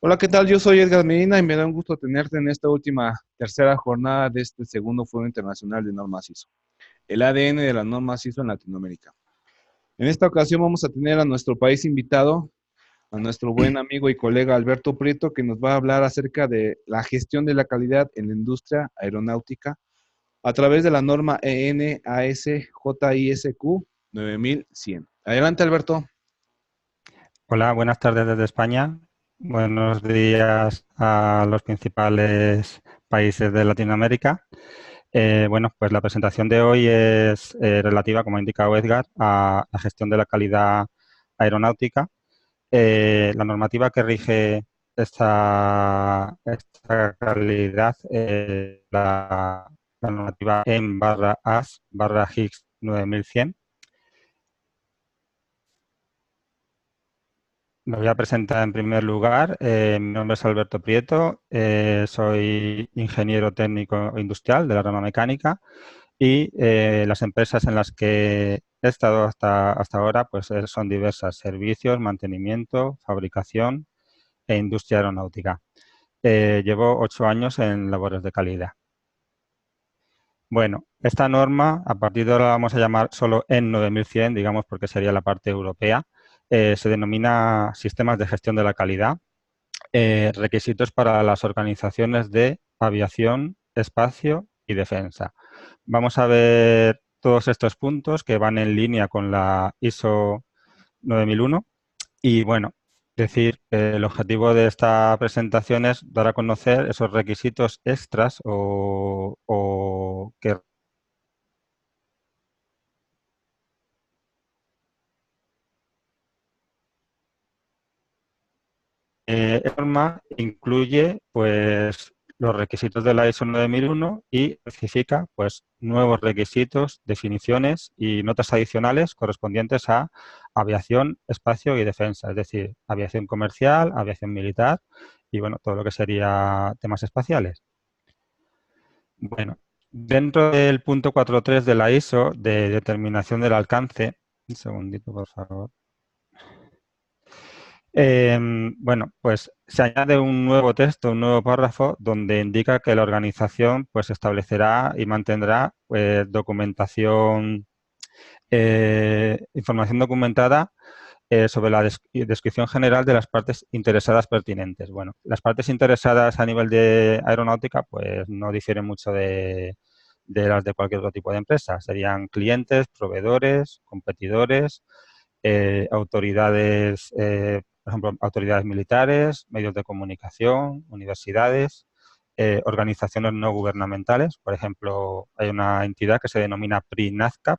Hola, ¿qué tal? Yo soy Edgar Medina y me da un gusto tenerte en esta última tercera jornada de este segundo Foro Internacional de Normas ISO, el ADN de las normas ISO en Latinoamérica. En esta ocasión vamos a tener a nuestro país invitado, a nuestro buen amigo y colega Alberto Prieto, que nos va a hablar acerca de la gestión de la calidad en la industria aeronáutica a través de la norma EN-AS-JISQ 9100. Adelante, Alberto. Hola, buenas tardes desde España. Buenos días a los principales países de Latinoamérica. Bueno, pues la presentación de hoy es relativa, como ha indicado Edgar, a la gestión de la calidad aeronáutica. La normativa que rige esta calidad, la normativa EN/AS/HIGS 9100. Me voy a presentar en primer lugar. Mi nombre es Alberto Prieto, soy ingeniero técnico industrial de la rama mecánica y las empresas en las que he estado hasta ahora pues, son diversas: servicios, mantenimiento, fabricación e industria aeronáutica. Llevo 8 años en labores de calidad. Bueno, esta norma, a partir de ahora la vamos a llamar solo EN 9100, digamos, porque sería la parte europea. Se denomina Sistemas de Gestión de la Calidad, requisitos para las organizaciones de aviación, espacio y defensa. Vamos a ver todos estos puntos que van en línea con la ISO 9001 y, bueno, decir que el objetivo de esta presentación es dar a conocer esos requisitos extras o que la norma incluye pues los requisitos de la ISO 9001 y especifica pues nuevos requisitos, definiciones y notas adicionales correspondientes a aviación, espacio y defensa, es decir, aviación comercial, aviación militar y, bueno, todo lo que sería temas espaciales. Bueno, dentro del punto 4.3 de la ISO de determinación del alcance, un segundito, por favor. Bueno, pues se añade un nuevo texto, un nuevo párrafo, donde indica que la organización pues establecerá y mantendrá documentación, información documentada sobre la descripción general de las partes interesadas pertinentes. Bueno, las partes interesadas a nivel de aeronáutica pues no difieren mucho de las de cualquier otro tipo de empresa. Serían clientes, proveedores, competidores, autoridades, por ejemplo, autoridades militares, medios de comunicación, universidades, organizaciones no gubernamentales. Por ejemplo, hay una entidad que se denomina PRI-NAZCAP,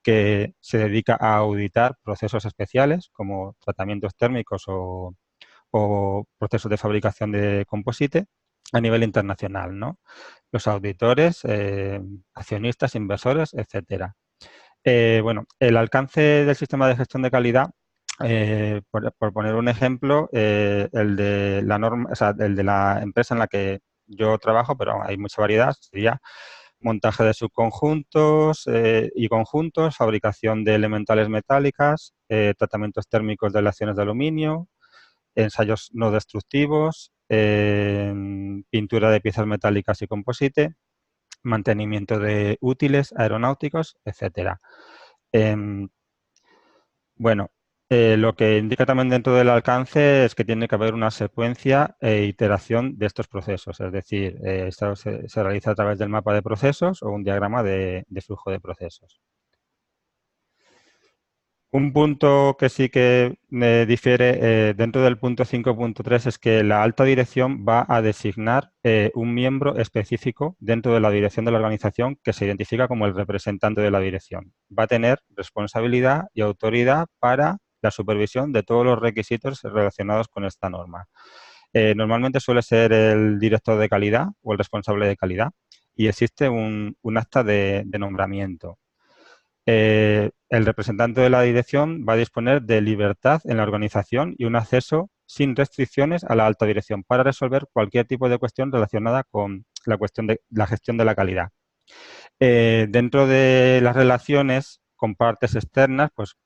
que se dedica a auditar procesos especiales como tratamientos térmicos o procesos de fabricación de composite a nivel internacional, ¿no? Los auditores, accionistas, inversores, etcétera. Bueno, el alcance del sistema de gestión de calidad, por poner un ejemplo, el de la norma, o sea, el de la empresa en la que yo trabajo, pero hay mucha variedad, sería montaje de subconjuntos y conjuntos, fabricación de elementales metálicas, tratamientos térmicos de aleaciones de aluminio, ensayos no destructivos, pintura de piezas metálicas y composite, mantenimiento de útiles aeronáuticos, etcétera. Em, bueno, lo que indica también dentro del alcance es que tiene que haber una secuencia e iteración de estos procesos, es decir, esto se realiza a través del mapa de procesos o un diagrama de flujo de procesos. Un punto que sí que me difiere dentro del punto 5.3 es que la alta dirección va a designar un miembro específico dentro de la dirección de la organización que se identifica como el representante de la dirección. Va a tener responsabilidad y autoridad para la supervisión de todos los requisitos relacionados con esta norma. Normalmente suele ser el director de calidad o el responsable de calidad y existe un acta de nombramiento. El representante de la dirección va a disponer de libertad en la organización y un acceso sin restricciones a la alta dirección para resolver cualquier tipo de cuestión relacionada con la cuestión de la gestión de la calidad. Dentro de las relaciones con partes externas, pues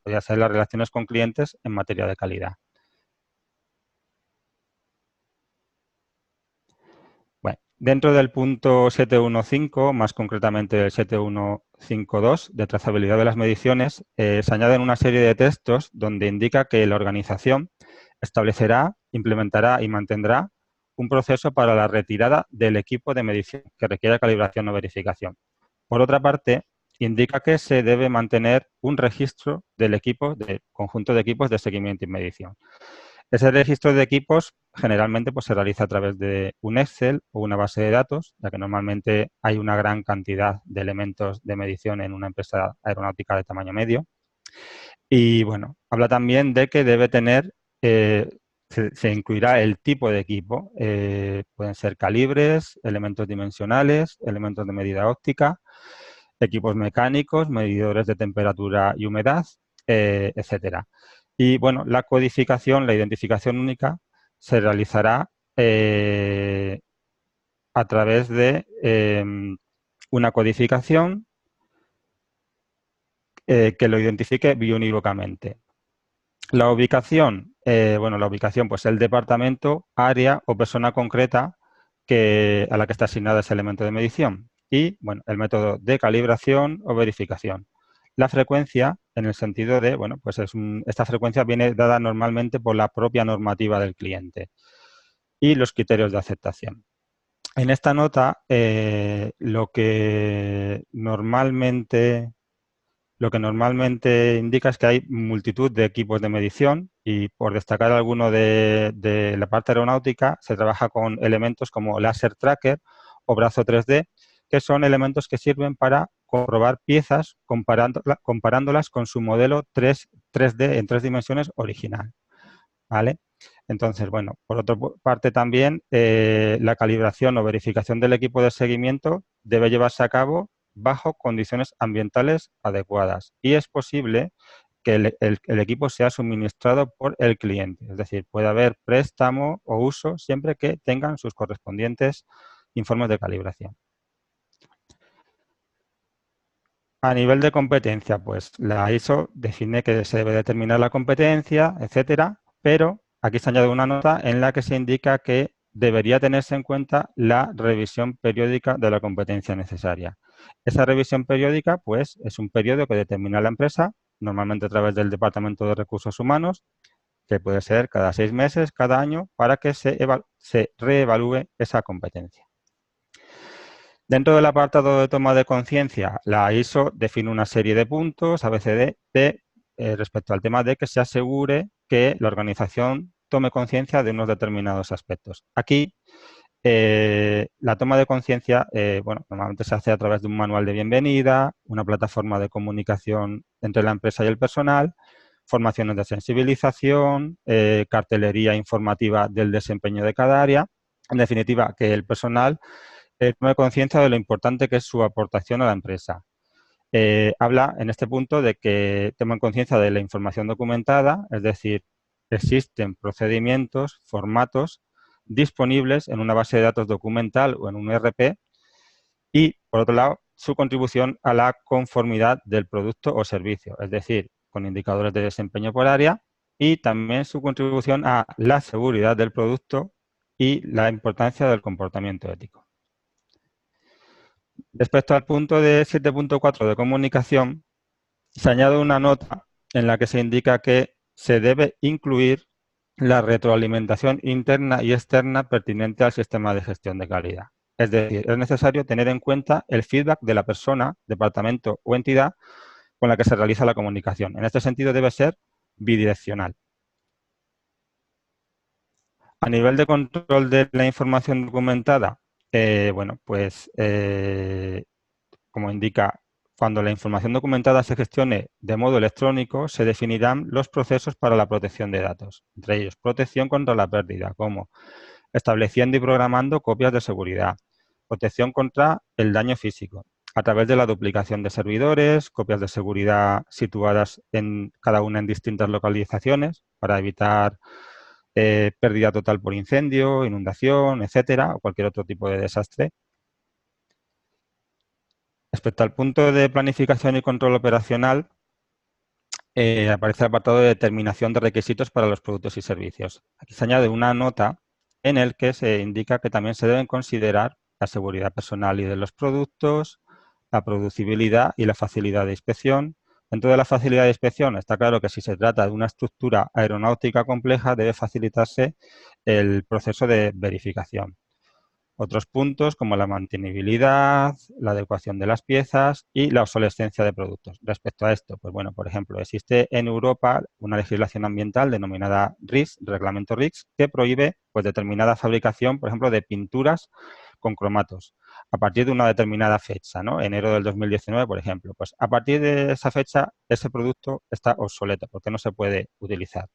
podría ser las relaciones con clientes en materia de calidad. Dentro del punto 715, más concretamente el 7152 de trazabilidad de las mediciones, se añaden una serie de textos donde indica que la organización establecerá, implementará y mantendrá un proceso para la retirada del equipo de medición que requiera calibración o verificación. Por otra parte, indica que se debe mantener un registro del conjunto de equipos de seguimiento y medición. Ese registro de equipos generalmente pues, se realiza a través de un Excel o una base de datos, ya que normalmente hay una gran cantidad de elementos de medición en una empresa aeronáutica de tamaño medio. Y bueno, habla también de que debe tener, se incluirá el tipo de equipo. Pueden ser calibres, elementos dimensionales, elementos de medida óptica, equipos mecánicos, medidores de temperatura y humedad, etcétera. Y bueno, la codificación, la identificación única, se realizará a través de una codificación que lo identifique biunívocamente. La ubicación, la ubicación, pues el departamento, área o persona concreta a la que está asignada ese elemento de medición. Y, bueno, el método de calibración o verificación. La frecuencia, en el sentido de, bueno, pues esta frecuencia viene dada normalmente por la propia normativa del cliente. Y los criterios de aceptación. En esta nota, lo que normalmente indica es que hay multitud de equipos de medición y, por destacar alguno de la parte aeronáutica, se trabaja con elementos como láser tracker o brazo 3D, que son elementos que sirven para comprobar piezas comparándolas con su modelo 3D en 3 dimensiones original. ¿Vale? Entonces, bueno, por otra parte también la calibración o verificación del equipo de seguimiento debe llevarse a cabo bajo condiciones ambientales adecuadas y es posible que el equipo sea suministrado por el cliente. Es decir, puede haber préstamo o uso siempre que tengan sus correspondientes informes de calibración. A nivel de competencia, pues la ISO define que se debe determinar la competencia, etcétera, pero aquí se añade una nota en la que se indica que debería tenerse en cuenta la revisión periódica de la competencia necesaria. Esa revisión periódica, pues, es un periodo que determina la empresa, normalmente a través del Departamento de Recursos Humanos, que puede ser cada 6 meses, cada año, para que se reevalúe esa competencia. Dentro del apartado de toma de conciencia, la ISO define una serie de puntos ABCD respecto al tema de que se asegure que la organización tome conciencia de unos determinados aspectos. Aquí, la toma de conciencia, normalmente se hace a través de un manual de bienvenida, una plataforma de comunicación entre la empresa y el personal, formaciones de sensibilización, cartelería informativa del desempeño de cada área. En definitiva, que el personal tome conciencia de lo importante que es su aportación a la empresa. Habla en este punto de que toman conciencia de la información documentada, es decir, existen procedimientos, formatos disponibles en una base de datos documental o en un ERP y, por otro lado, su contribución a la conformidad del producto o servicio, es decir, con indicadores de desempeño por área y también su contribución a la seguridad del producto y la importancia del comportamiento ético. Respecto al punto de 7.4 de comunicación, se añade una nota en la que se indica que se debe incluir la retroalimentación interna y externa pertinente al sistema de gestión de calidad. Es decir, es necesario tener en cuenta el feedback de la persona, departamento o entidad con la que se realiza la comunicación. En este sentido, debe ser bidireccional. A nivel de control de la información documentada, como indica, cuando la información documentada se gestione de modo electrónico, se definirán los procesos para la protección de datos, entre ellos protección contra la pérdida, como estableciendo y programando copias de seguridad, protección contra el daño físico, a través de la duplicación de servidores, copias de seguridad situadas en cada una en distintas localizaciones para evitar pérdida total por incendio, inundación, etcétera, o cualquier otro tipo de desastre. Respecto al punto de planificación y control operacional, aparece el apartado de determinación de requisitos para los productos y servicios. Aquí se añade una nota en el que se indica que también se deben considerar la seguridad personal y de los productos, la producibilidad y la facilidad de inspección. Dentro de la facilidad de inspección está claro que si se trata de una estructura aeronáutica compleja debe facilitarse el proceso de verificación. Otros puntos como la mantenibilidad, la adecuación de las piezas y la obsolescencia de productos. Respecto a esto, pues bueno, por ejemplo, existe en Europa una legislación ambiental denominada RIS, Reglamento RIS, que prohíbe pues determinada fabricación, por ejemplo, de pinturas con cromatos a partir de una determinada fecha, ¿no? Enero del 2019, por ejemplo. Pues a partir de esa fecha, ese producto está obsoleto porque no se puede utilizar.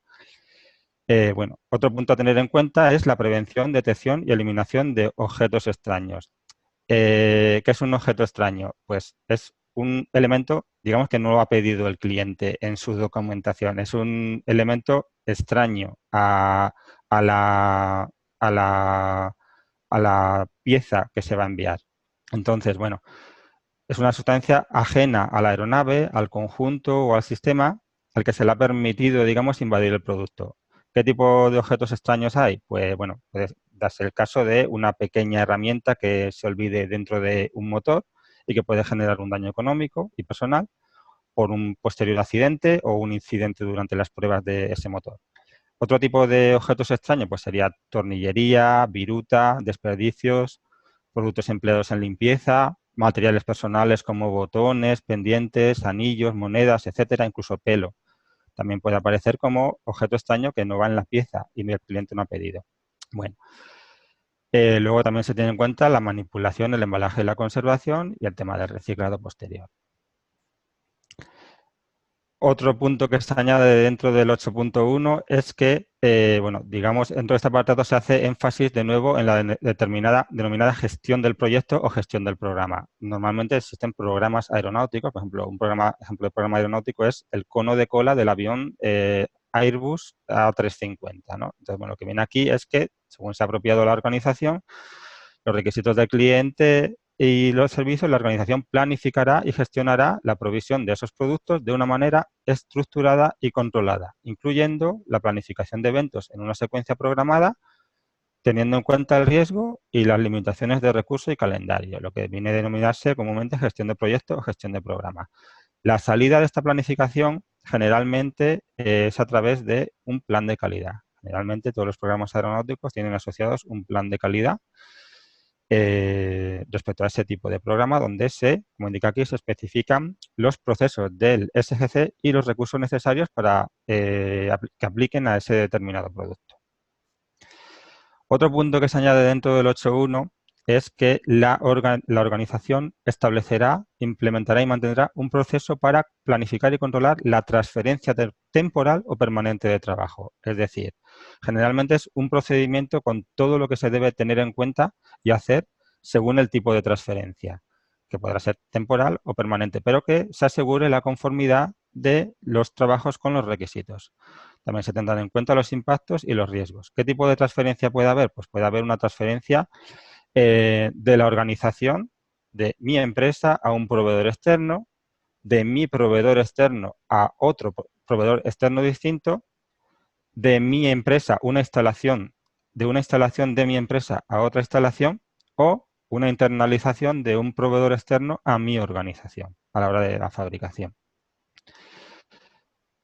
Bueno, otro punto a tener en cuenta es la prevención, detección y eliminación de objetos extraños. ¿Qué es un objeto extraño? Pues es un elemento, digamos que no lo ha pedido el cliente en su documentación, es un elemento extraño a la, a la, a la pieza que se va a enviar. Entonces, bueno, es una sustancia ajena a la aeronave, al conjunto o al sistema al que se le ha permitido, digamos, invadir el producto. ¿Qué tipo de objetos extraños hay? Pues, bueno, puede darse el caso de una pequeña herramienta que se olvide dentro de un motor y que puede generar un daño económico y personal por un posterior accidente o un incidente durante las pruebas de ese motor. Otro tipo de objetos extraños pues sería tornillería, viruta, desperdicios, productos empleados en limpieza, materiales personales como botones, pendientes, anillos, monedas, etcétera, incluso pelo. También puede aparecer como objeto extraño que no va en la pieza y el cliente no ha pedido. Bueno, luego también se tiene en cuenta la manipulación, el embalaje y la conservación y el tema del reciclado posterior. Otro punto que se añade dentro del 8.1 es que, bueno, digamos, dentro de este apartado se hace énfasis de nuevo en la denominada gestión del proyecto o gestión del programa. Normalmente existen programas aeronáuticos, por ejemplo, ejemplo de programa aeronáutico es el cono de cola del avión Airbus A350, ¿no? Entonces, bueno, lo que viene aquí es que, según se ha apropiado la organización, los requisitos del cliente y los servicios, la organización planificará y gestionará la provisión de esos productos de una manera estructurada y controlada, incluyendo la planificación de eventos en una secuencia programada, teniendo en cuenta el riesgo y las limitaciones de recursos y calendario, lo que viene a denominarse comúnmente gestión de proyecto o gestión de programa. La salida de esta planificación generalmente es a través de un plan de calidad. Generalmente todos los programas aeronáuticos tienen asociados un plan de calidad respecto a ese tipo de programa donde como indica aquí, se especifican los procesos del SGC y los recursos necesarios para que apliquen a ese determinado producto. Otro punto que se añade dentro del 8.1 es que la organización establecerá, implementará y mantendrá un proceso para planificar y controlar la transferencia temporal o permanente de trabajo. Es decir, generalmente es un procedimiento con todo lo que se debe tener en cuenta y hacer según el tipo de transferencia, que podrá ser temporal o permanente, pero que se asegure la conformidad de los trabajos con los requisitos. También se tendrán en cuenta los impactos y los riesgos. ¿Qué tipo de transferencia puede haber? Pues puede haber una transferencia de la organización de mi empresa a un proveedor externo, de mi proveedor externo a otro proveedor externo distinto, de mi empresa una instalación de mi empresa a otra instalación o una internalización de un proveedor externo a mi organización a la hora de la fabricación.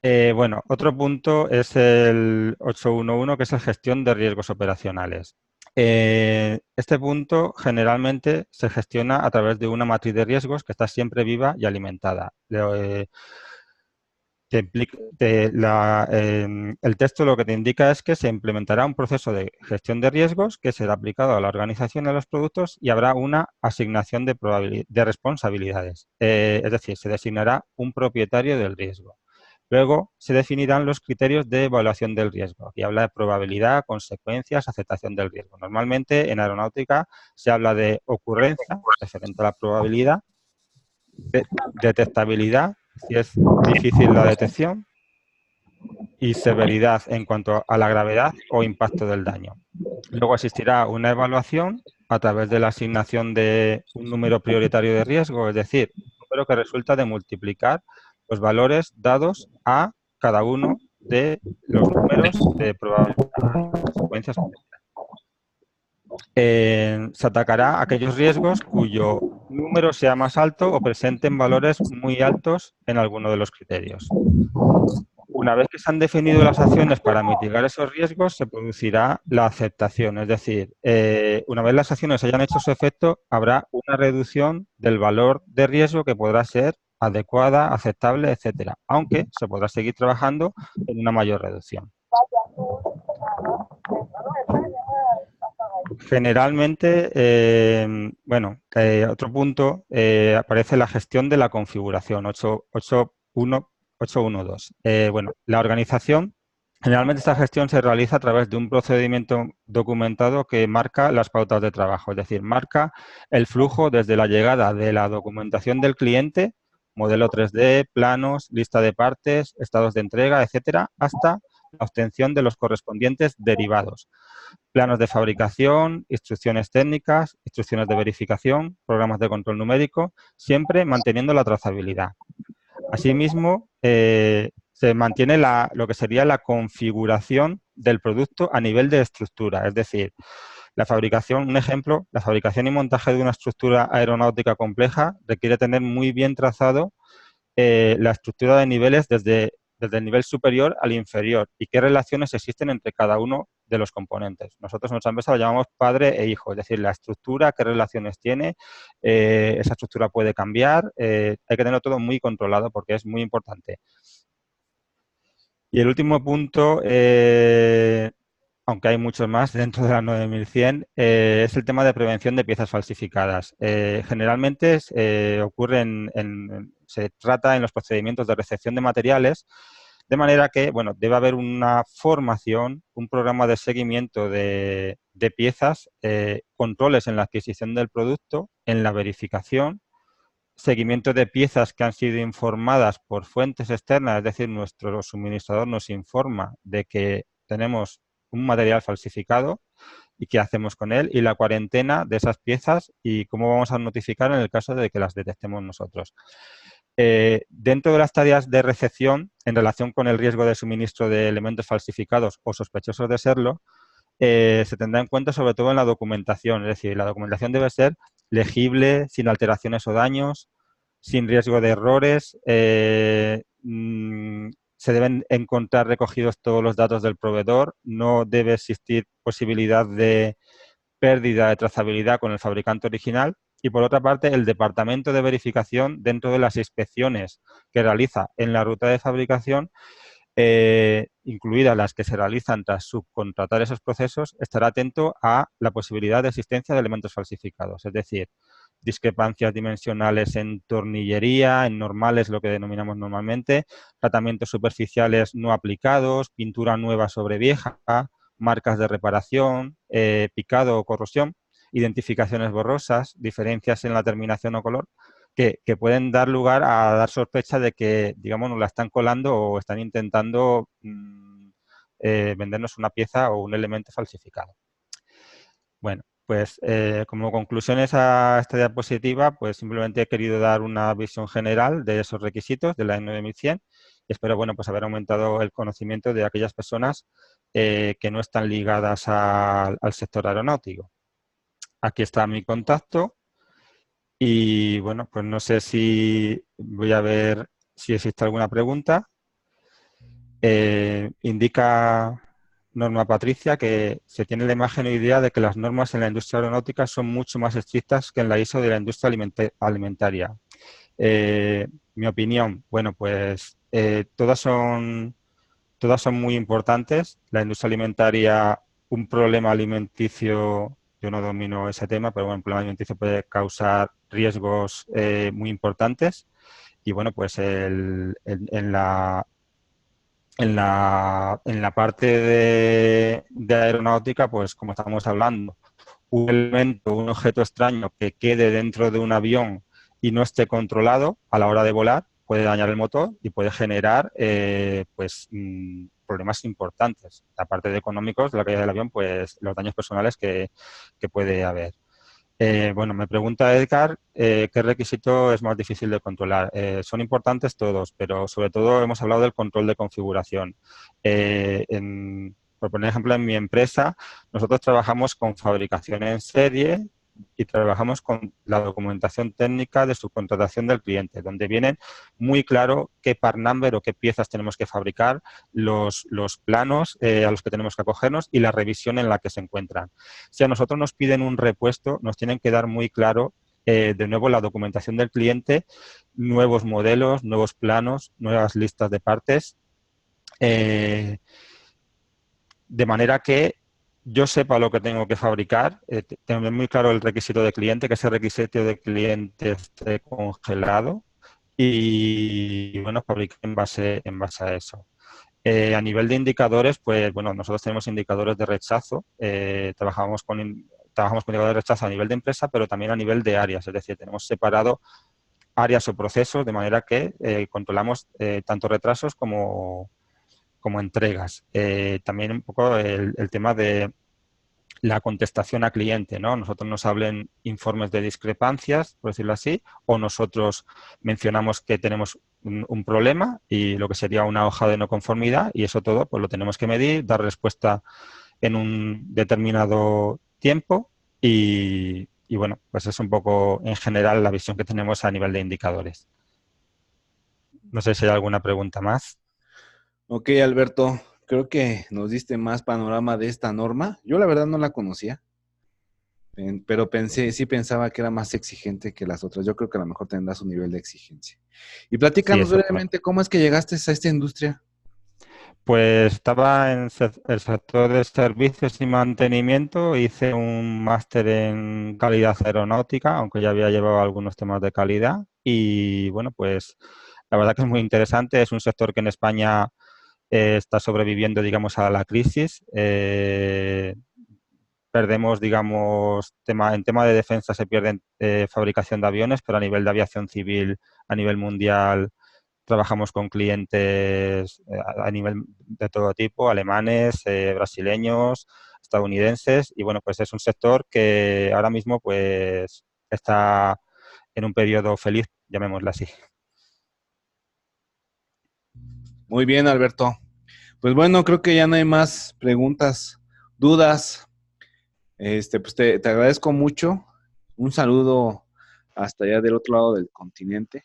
Bueno, otro punto es el 8.1.1, que es la gestión de riesgos operacionales. Este punto generalmente se gestiona a través de una matriz de riesgos que está siempre viva y alimentada. El texto lo que te indica es que se implementará un proceso de gestión de riesgos que será aplicado a la organización de los productos y habrá una asignación de responsabilidades. Es decir, se designará un propietario del riesgo. Luego se definirán los criterios de evaluación del riesgo. Aquí habla de probabilidad, consecuencias, aceptación del riesgo. Normalmente en aeronáutica se habla de ocurrencia, referente a la probabilidad, de detectabilidad, si es difícil la detección, y severidad en cuanto a la gravedad o impacto del daño. Luego existirá una evaluación a través de la asignación de un número prioritario de riesgo, es decir, un número que resulta de multiplicar los valores dados a cada uno de los números de probabilidad y consecuencias. Se atacará a aquellos riesgos cuyo número sea más alto o presenten valores muy altos en alguno de los criterios. Una vez que se han definido las acciones para mitigar esos riesgos, se producirá la aceptación. Es decir, una vez las acciones hayan hecho su efecto, habrá una reducción del valor de riesgo que podrá ser adecuada, aceptable, etcétera, aunque se podrá seguir trabajando en una mayor reducción. Generalmente, otro punto, aparece la gestión de la configuración 8.1.2. La organización, generalmente esta gestión se realiza a través de un procedimiento documentado que marca las pautas de trabajo, es decir, marca el flujo desde la llegada de la documentación del cliente, modelo 3D, planos, lista de partes, estados de entrega, etcétera, hasta la obtención de los correspondientes derivados. Planos de fabricación, instrucciones técnicas, instrucciones de verificación, programas de control numérico, siempre manteniendo la trazabilidad. Asimismo, se mantiene lo que sería la configuración del producto a nivel de estructura, es decir, la fabricación, un ejemplo, la fabricación y montaje de una estructura aeronáutica compleja requiere tener muy bien trazado la estructura de niveles desde el nivel superior al inferior y qué relaciones existen entre cada uno de los componentes. Nosotros en nuestra empresa lo llamamos padre e hijo, es decir, la estructura, qué relaciones tiene, esa estructura puede cambiar, hay que tenerlo todo muy controlado porque es muy importante. Y el último punto, aunque hay muchos más dentro de la 9100, es el tema de prevención de piezas falsificadas. Generalmente se trata en los procedimientos de recepción de materiales, de manera que, bueno, debe haber una formación, un programa de seguimiento de piezas, controles en la adquisición del producto, en la verificación, seguimiento de piezas que han sido informadas por fuentes externas, es decir, nuestro suministrador nos informa de que tenemos un material falsificado y qué hacemos con él, y la cuarentena de esas piezas y cómo vamos a notificar en el caso de que las detectemos nosotros. Dentro de las tareas de recepción, en relación con el riesgo de suministro de elementos falsificados o sospechosos de serlo, se tendrá en cuenta sobre todo en la documentación, es decir, la documentación debe ser legible, sin alteraciones o daños, sin riesgo de errores, se deben encontrar recogidos todos los datos del proveedor, no debe existir posibilidad de pérdida de trazabilidad con el fabricante original. Y por otra parte, el departamento de verificación, dentro de las inspecciones que realiza en la ruta de fabricación, incluidas las que se realizan tras subcontratar esos procesos, estará atento a la posibilidad de existencia de elementos falsificados, es decir, discrepancias dimensionales en tornillería, en normales, lo que denominamos normalmente, tratamientos superficiales no aplicados, pintura nueva sobre vieja, marcas de reparación, picado o corrosión, identificaciones borrosas, diferencias en la terminación o color, que pueden dar lugar a dar sospecha de que, digamos, nos la están colando o están intentando vendernos una pieza o un elemento falsificado. Bueno, pues como conclusiones a esta diapositiva, pues simplemente he querido dar una visión general de esos requisitos de la ISO 9100 y espero, bueno, pues haber aumentado el conocimiento de aquellas personas que no están ligadas al sector aeronáutico. Aquí está mi contacto. Y bueno, pues no sé si voy a ver si existe alguna pregunta. Indica Norma Patricia que se tiene la imagen o idea de que las normas en la industria aeronáutica son mucho más estrictas que en la ISO de la industria alimentaria. Mi opinión, bueno, pues todas son muy importantes. La industria alimentaria, un problema alimenticio, yo no domino ese tema, pero bueno, un problema alimenticio puede causar riesgos muy importantes. Y bueno, pues en la parte de aeronáutica, pues como estamos hablando, un elemento, un objeto extraño que quede dentro de un avión y no esté controlado a la hora de volar, puede dañar el motor y puede generar problemas importantes. Aparte de económicos, de la caída del avión, pues los daños personales que puede haber. Bueno, me pregunta Edgar, ¿qué requisito es más difícil de controlar? Son importantes todos, pero sobre todo hemos hablado del control de configuración. por poner ejemplo, en mi empresa, nosotros trabajamos con fabricación en serie y trabajamos con la documentación técnica de subcontratación del cliente, donde vienen muy claro qué part number o qué piezas tenemos que fabricar, los planos a los que tenemos que acogernos y la revisión en la que se encuentran. Si a nosotros nos piden un repuesto, nos tienen que dar muy claro, de nuevo, la documentación del cliente, nuevos modelos, nuevos planos, nuevas listas de partes, de manera que yo sepa lo que tengo que fabricar, tengo muy claro el requisito de cliente, que ese requisito de cliente esté congelado y bueno, fabrique en base a eso. A nivel de indicadores, pues bueno, nosotros tenemos indicadores de rechazo, trabajamos con indicadores de rechazo a nivel de empresa, pero también a nivel de áreas, es decir, tenemos separado áreas o procesos de manera que controlamos tanto retrasos como entregas. También un poco el tema de la contestación a cliente, ¿no? Nosotros nos hablen informes de discrepancias, por decirlo así, o nosotros mencionamos que tenemos un problema y lo que sería una hoja de no conformidad, y eso todo pues lo tenemos que medir, dar respuesta en un determinado tiempo y bueno, pues es un poco en general la visión que tenemos a nivel de indicadores. No sé si hay alguna pregunta más. Ok, Alberto, creo que nos diste más panorama de esta norma. Yo la verdad no la conocía, pero sí pensaba que era más exigente que las otras. Yo creo que a lo mejor tendrá su nivel de exigencia. Y Sí, platícanos eso. brevemente, ¿cómo es que llegaste a esta industria? Pues estaba en el sector de servicios y mantenimiento, hice un máster en calidad aeronáutica, aunque ya había llevado algunos temas de calidad y bueno, pues la verdad que es muy interesante, es un sector que en España está sobreviviendo, digamos, a la crisis. Perdemos, digamos, en tema de defensa se pierden fabricación de aviones, pero a nivel de aviación civil, a nivel mundial, trabajamos con clientes a nivel de todo tipo, alemanes, brasileños, estadounidenses, y bueno, pues es un sector que ahora mismo pues está en un periodo feliz, llamémoslo así. Muy bien, Alberto. Pues bueno, creo que ya no hay más preguntas, dudas. Pues te agradezco mucho. Un saludo hasta allá del otro lado del continente.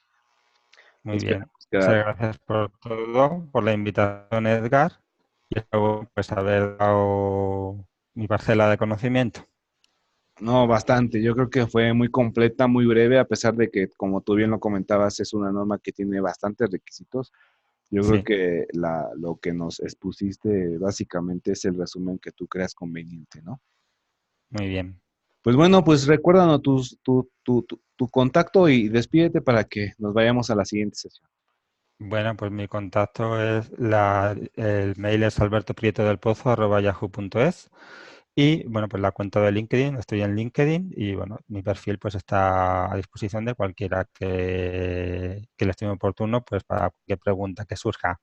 Muy bien. Esperemos que Muchas gracias por todo, por la invitación, Edgar, y espero pues haber dado mi parcela de conocimiento. no, bastante. Yo creo que fue muy completa, muy breve, a pesar de que, como tú bien lo comentabas, es una norma que tiene bastantes requisitos. Yo creo Sí, que lo que nos expusiste básicamente es el resumen que tú creas conveniente, ¿no? muy bien. Pues bueno, pues recuérdanos tu contacto y despídete para que nos vayamos a la siguiente sesión. Bueno, pues mi contacto es el mail es albertoprietodelpozo@yahoo.es y bueno, pues la cuenta de LinkedIn, estoy en LinkedIn y bueno, mi perfil pues está a disposición de cualquiera que le estime oportuno, pues para cualquier pregunta que surja.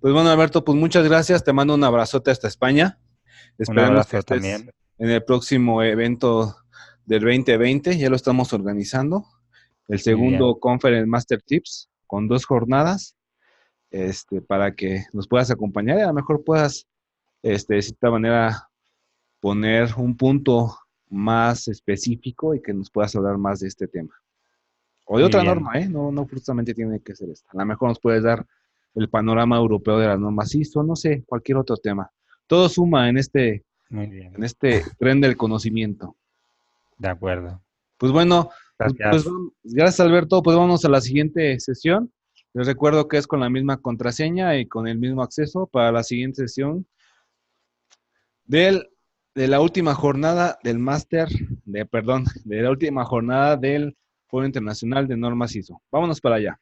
Pues bueno, Alberto, pues muchas gracias. Te mando un abrazote hasta España. Un Esperemos que abrazo estés también. en el próximo evento del 2020. Ya lo estamos organizando. El Muy bien, segundo Conference Master Tips con 2 jornadas, para que nos puedas acompañar y a lo mejor puedas, de cierta manera, poner un punto más específico y que nos puedas hablar más de este tema. O de muy otra bien, norma, ¿eh? No, no justamente tiene que ser esta. A lo mejor nos puedes dar el panorama europeo de las normas ISO, no sé, cualquier otro tema. Todo suma muy en bien. este tren del conocimiento. De acuerdo. Pues bueno, Gracias. gracias Alberto, pues vamos a la siguiente sesión. Les recuerdo que es con la misma contraseña y con el mismo acceso para la siguiente sesión del, de la última jornada del máster, de la última jornada del Foro Internacional de Normas ISO. Vámonos para allá.